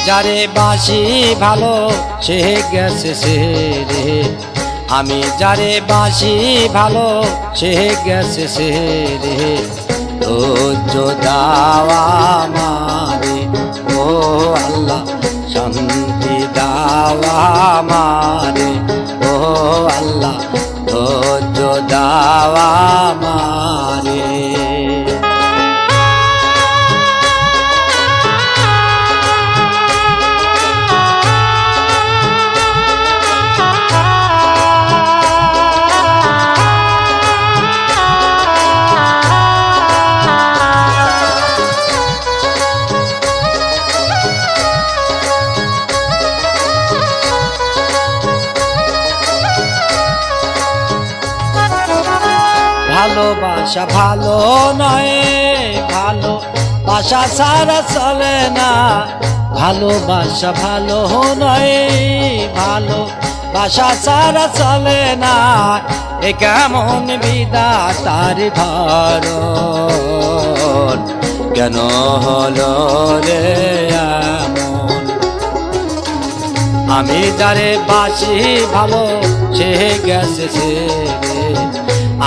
যারে বাসি ভালো সে গেছে সে রে, আমি যারে বাসি ভালো সে গেছে সে রে। ধৈর্য দাওয়া আমারে ও আল্লাহ, শান্তি দাওয়া আমারে ও আল্লাহ, ধৈর্য দাওয়া আমারে। ভালোবাসা ভালো নয়, ভালোবাসা ছাড়া চলে না। ভালোবাসা ভালো নয়, ভালোবাসা ছাড়া চলে না। এ কেমন বিধাতার ধরন, কেন হলো রে এমন। আমি যারে বাসি ভালো সে গেছে সে রে,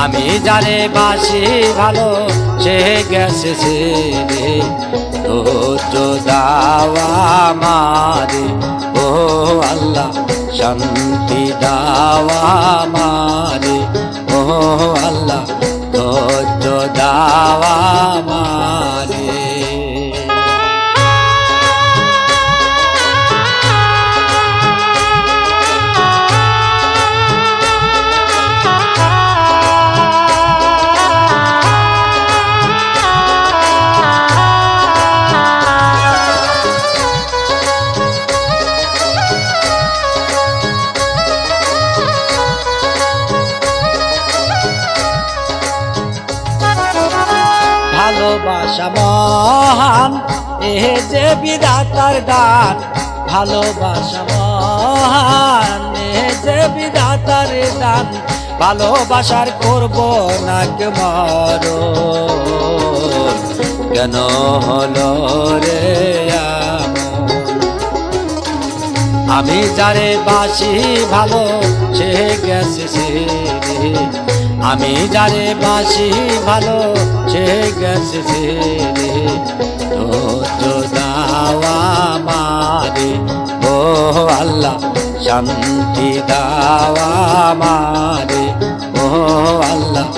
আমি যারে বাসি ভালো সে গেছে সে রে। ধৈর্য দাওয়া আমারে ও আল্লাহ, শান্তি দাওয়া আমারে ও আল্লাহ, ধৈর্য দাওয়া আমারে। ভালোবাসা মহান এ যে বিধাতার দান, ভালোবাসা মহান এ যে বিধাতার দান। ভালোবাসার করব না কে মরণ, কেন হলো রে এমন। আমি যারে বাসি ভালো সে গেছে সে রে, আমি যারে বাসি ভালো সে গেছে সে রে। ধৈর্য দাওয়া আমারে ও আল্লাহ, শান্তি দাওয়া আমারে ও আল্লাহ,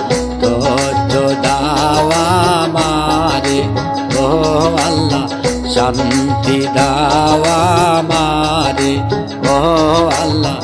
ধৈর্য দাওয়া আমারে ও আল্লাহ, শান্তি দাওয়া আমারে ও আল্লাহ,